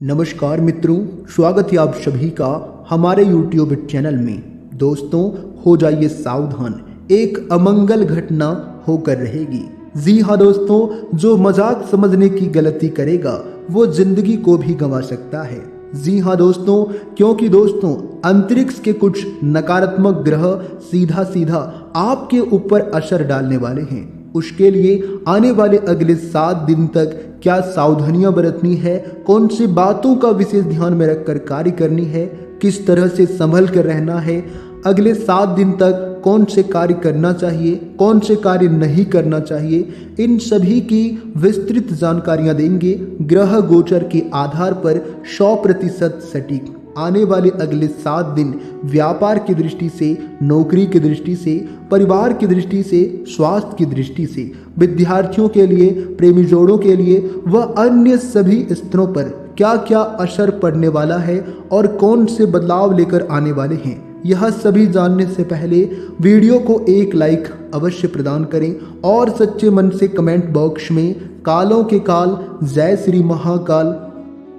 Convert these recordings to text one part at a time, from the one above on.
नमस्कार मित्रों, स्वागत है आप सभी का हमारे YouTube चैनल में। दोस्तों, हो जाइए सावधान, एक अमंगल घटना होकर रहेगी। जी हाँ दोस्तों, जो मजाक समझने की गलती करेगा वो जिंदगी को भी गंवा सकता है। जी हाँ दोस्तों, क्योंकि दोस्तों अंतरिक्ष के कुछ नकारात्मक ग्रह सीधा सीधा आपके ऊपर असर डालने वाले हैं। उसके लिए आने वाले अगले 7 दिन तक क्या सावधानियां बरतनी है, कौन सी बातों का विशेष ध्यान में रखकर कार्य करनी है, किस तरह से संभल कर रहना है, अगले 7 दिन तक कौन से कार्य करना चाहिए, कौन से कार्य नहीं करना चाहिए, इन सभी की विस्तृत जानकारियां देंगे ग्रह गोचर के आधार पर 100% सटीक। आने वाले अगले 7 दिन व्यापार की दृष्टि से, नौकरी की दृष्टि से, परिवार की दृष्टि से, स्वास्थ्य की दृष्टि से, विद्यार्थियों के लिए, प्रेमी जोड़ों के लिए व अन्य सभी स्तरों पर क्या क्या असर पड़ने वाला है और कौन से बदलाव लेकर आने वाले हैं, यह सभी जानने से पहले वीडियो को एक लाइक अवश्य प्रदान करें और सच्चे मन से कमेंट बॉक्स में कालों के काल जय श्री महाकाल,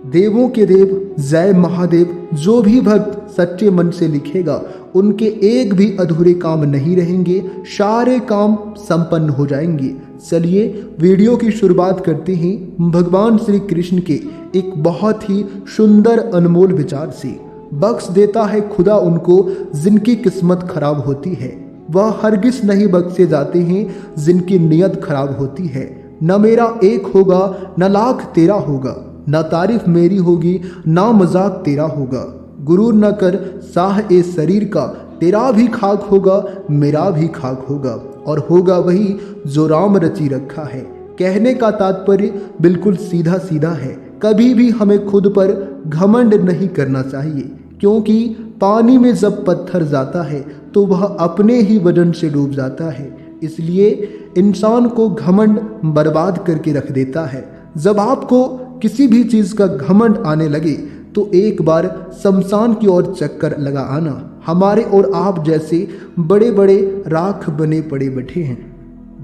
देवों के देव जय महादेव, जो भी भक्त सच्चे मन से लिखेगा उनके एक भी अधूरे काम नहीं रहेंगे, सारे काम संपन्न हो जाएंगे। चलिए वीडियो की शुरुआत करते हैं भगवान श्री कृष्ण के एक बहुत ही सुंदर अनमोल विचार से। बख्श देता है खुदा उनको जिनकी किस्मत खराब होती है, वह हरगिज नहीं बख्शे जाते हैं जिनकी नियत खराब होती है। न मेरा एक होगा न लाख तेरा होगा, ना तारीफ मेरी होगी ना मजाक तेरा होगा। गुरूर न कर साह ए शरीर का, तेरा भी खाक होगा मेरा भी खाक होगा, और होगा वही जो राम रची रखा है। कहने का तात्पर्य बिल्कुल सीधा सीधा है, कभी भी हमें खुद पर घमंड नहीं करना चाहिए, क्योंकि पानी में जब पत्थर जाता है तो वह अपने ही वजन से डूब जाता है। इसलिए इंसान को घमंड बर्बाद करके रख देता है। जब आपको किसी भी चीज का घमंड आने लगे तो एक बार शमशान की ओर चक्कर लगा आना। हमारे और आप जैसे बड़े बड़े राख बने पड़े बैठे हैं।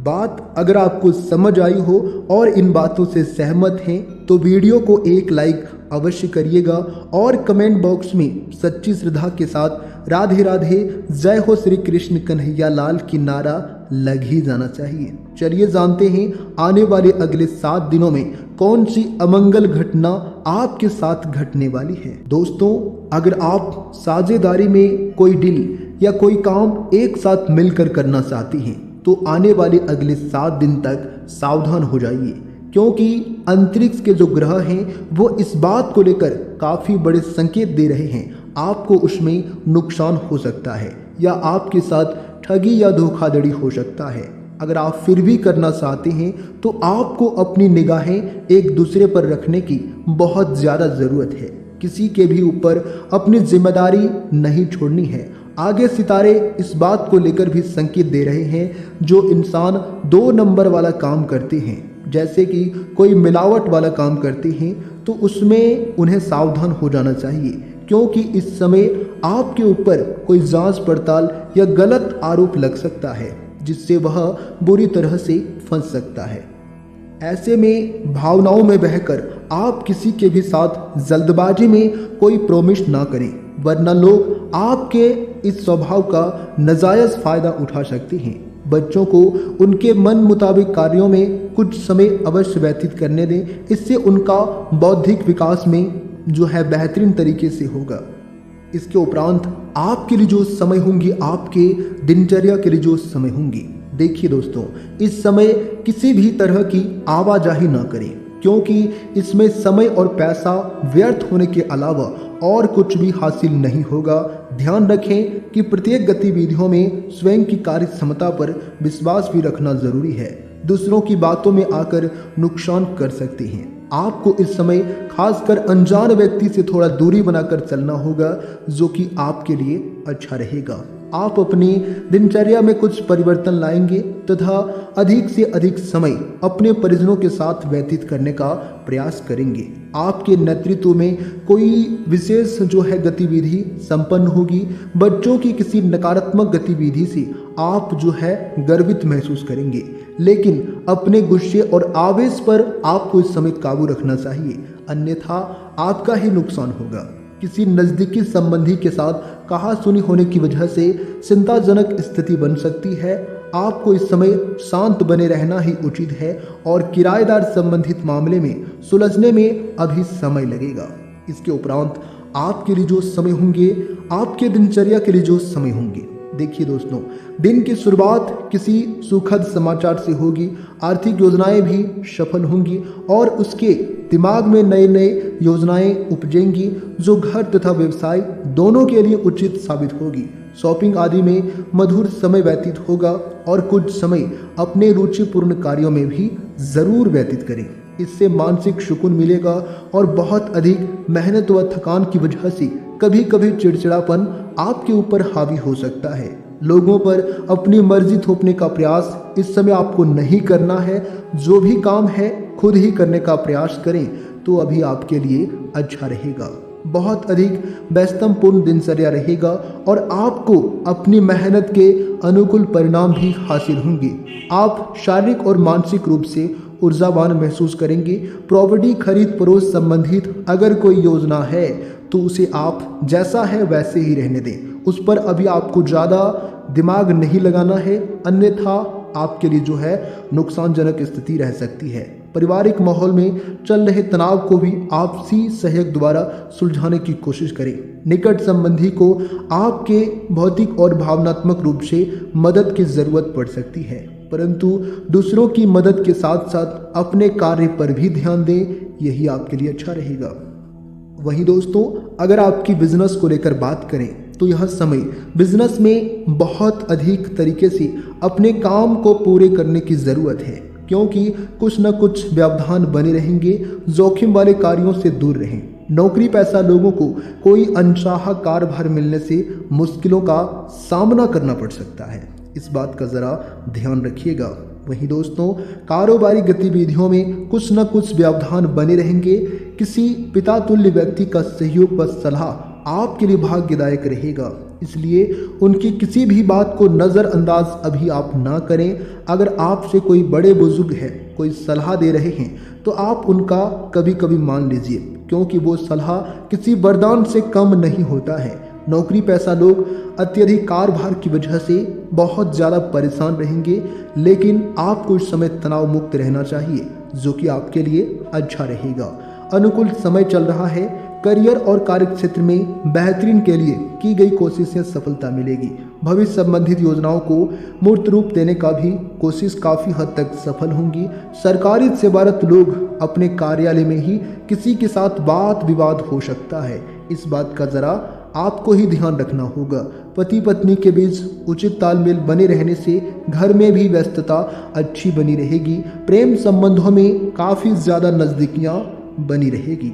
बात अगर आपको समझ आई हो और इन बातों से सहमत हैं तो वीडियो को एक लाइक अवश्य करिएगा और कमेंट बॉक्स में सच्ची श्रद्धा के साथ राधे राधे जय हो श्री कृष्ण कन्हैया लाल की नारा लग ही जाना चाहिए। चलिए जानते हैं आने वाले अगले 7 दिनों में कौन सी अमंगल घटना आपके साथ घटने वाली है। दोस्तों, अगर आप साझेदारी में कोई डील या कोई काम एक साथ मिलकर करना चाहती हैं तो आने वाले अगले 7 दिन तक सावधान हो जाइए, क्योंकि अंतरिक्ष के जो ग्रह हैं वो इस बात को लेकर काफ़ी बड़े संकेत दे रहे हैं। आपको उसमें नुकसान हो सकता है या आपके साथ ठगी या धोखाधड़ी हो सकता है। अगर आप फिर भी करना चाहते हैं तो आपको अपनी निगाहें एक दूसरे पर रखने की बहुत ज़्यादा ज़रूरत है। किसी के भी ऊपर अपनी जिम्मेदारी नहीं छोड़नी है। आगे सितारे इस बात को लेकर भी संकेत दे रहे हैं, जो इंसान 2 नंबर वाला काम करते हैं, जैसे कि कोई मिलावट वाला काम करते हैं, तो उसमें उन्हें सावधान हो जाना चाहिए, क्योंकि इस समय आपके ऊपर कोई जांच पड़ताल या गलत आरोप लग सकता है, जिससे वह बुरी तरह से फंस सकता है। ऐसे में भावनाओं में बहकर आप किसी के भी साथ जल्दबाजी में कोई प्रॉमिस ना करें, वरना लोग आपके इस स्वभाव का नाजायज फायदा उठा सकते हैं। बच्चों को उनके मन मुताबिक कार्यों में कुछ समय अवश्य व्यतीत करने दें, इससे उनका बौद्धिक विकास में जो है बेहतरीन तरीके से होगा। इसके उपरांत आपके लिए जो समय होंगी, आपके दिनचर्या के लिए जो समय होंगी, देखिए दोस्तों, इस समय किसी भी तरह की आवाजाही ना करें, क्योंकि इसमें समय और पैसा व्यर्थ होने के अलावा और कुछ भी हासिल नहीं होगा। ध्यान रखें कि प्रत्येक गतिविधियों में स्वयं की कार्य क्षमता पर विश्वास भी रखना जरूरी है। दूसरों की बातों में आकर नुकसान कर सकते हैं। आपको इस समय खासकर अनजान व्यक्ति से थोड़ा दूरी बनाकर चलना होगा, जो कि आपके लिए अच्छा रहेगा। आप अपनी दिनचर्या में कुछ परिवर्तन लाएंगे तथा अधिक से अधिक समय अपने परिजनों के साथ व्यतीत करने का प्रयास करेंगे। आपके नेतृत्व में कोई विशेष जो है गतिविधि संपन्न होगी। बच्चों की किसी नकारात्मक गतिविधि से आप जो है गर्वित महसूस करेंगे, लेकिन अपने गुस्से और आवेश पर आपको इस समय काबू रखना चाहिए, अन्यथा आपका ही नुकसान होगा। किसी नज़दीकी संबंधी के साथ कहा सुनी होने की वजह से चिंताजनक स्थिति बन सकती है। आपको इस समय शांत बने रहना ही उचित है और किराएदार संबंधित मामले में सुलझने में अभी समय लगेगा। इसके उपरांत आपके लिए जो समय होंगे, आपके दिनचर्या के लिए जो समय होंगे, देखिए दोस्तों, दिन की शुरुआत किसी सुखद समाचार से होगी। आर्थिक योजनाएं भी सफल होंगी और उसके दिमाग में नए नए योजनाएं उपजेंगी जो घर तथा व्यवसाय दोनों के लिए उचित साबित होगी। शॉपिंग आदि में मधुर समय व्यतीत होगा और कुछ समय अपने रुचिपूर्ण कार्यों में भी जरूर व्यतीत करें। इससे मानसिक सुकून मिलेगा और बहुत अधिक मेहनत व थकान की वजह से कभी कभी चिड़चिड़ापन आपके ऊपर हावी हो सकता है। लोगों पर अपनी मर्जी थोपने का प्रयास इस समय आपको नहीं करना है। जो भी काम है खुद ही करने का प्रयास करें तो अभी आपके लिए अच्छा रहेगा। बहुत अधिक व्यस्तमपूर्ण दिनचर्या रहेगा और आपको अपनी मेहनत के अनुकूल परिणाम भी हासिल होंगे। आप शारीरिक और मानसिक रूप से ऊर्जावान महसूस करेंगे। प्रॉपर्टी खरीद फरोख्त संबंधित अगर कोई योजना है तो उसे आप जैसा है वैसे ही रहने दें, उस पर अभी आपको ज़्यादा दिमाग नहीं लगाना है, अन्यथा आपके लिए जो है नुकसानजनक स्थिति रह सकती है। पारिवारिक माहौल में चल रहे तनाव को भी आपसी सहयोग द्वारा सुलझाने की कोशिश करें। निकट संबंधी को आपके भौतिक और भावनात्मक रूप से मदद की ज़रूरत पड़ सकती है, परंतु दूसरों की मदद के साथ साथ अपने कार्य पर भी ध्यान दें, यही आपके लिए अच्छा रहेगा। वहीं दोस्तों, अगर आपकी बिजनेस को लेकर बात करें तो यह समय बिजनेस में बहुत अधिक तरीके से अपने काम को पूरे करने की ज़रूरत है, क्योंकि कुछ न कुछ व्यवधान बने रहेंगे। जोखिम वाले कार्यों से दूर रहें। नौकरी पेशा लोगों को कोई अनचाहा कार्यभार मिलने से मुश्किलों का सामना करना पड़ सकता है, इस बात का ज़रा ध्यान रखिएगा। वहीं दोस्तों, कारोबारी गतिविधियों में कुछ न कुछ व्यवधान बने रहेंगे। किसी पिता तुल्य व्यक्ति का सहयोग व सलाह आपके लिए भाग्यदायक रहेगा, इसलिए उनकी किसी भी बात को नज़रअंदाज अभी आप ना करें। अगर आपसे कोई बड़े बुजुर्ग है, कोई सलाह दे रहे हैं तो आप उनका कभी कभी मान लीजिए, क्योंकि वो सलाह किसी वरदान से कम नहीं होता है। नौकरी पेशा लोग अत्यधिक कार्यभार की वजह से बहुत ज़्यादा परेशान रहेंगे, लेकिन आपको इस समय तनाव मुक्त रहना चाहिए, जो कि आपके लिए अच्छा रहेगा। अनुकूल समय चल रहा है। करियर और कार्य क्षेत्र में बेहतरीन के लिए की गई कोशिशें सफलता मिलेगी। भविष्य संबंधित योजनाओं को मूर्त रूप देने का भी कोशिश काफ़ी हद तक सफल होंगी। सरकारी सेवारत लोग अपने कार्यालय में ही किसी के साथ वाद विवाद हो सकता है, इस बात का ज़रा आपको ही ध्यान रखना होगा। पति पत्नी के बीच उचित तालमेल बने रहने से घर में भी व्यस्तता अच्छी बनी रहेगी। प्रेम संबंधों में काफ़ी ज़्यादा नज़दीकियाँ बनी रहेगी।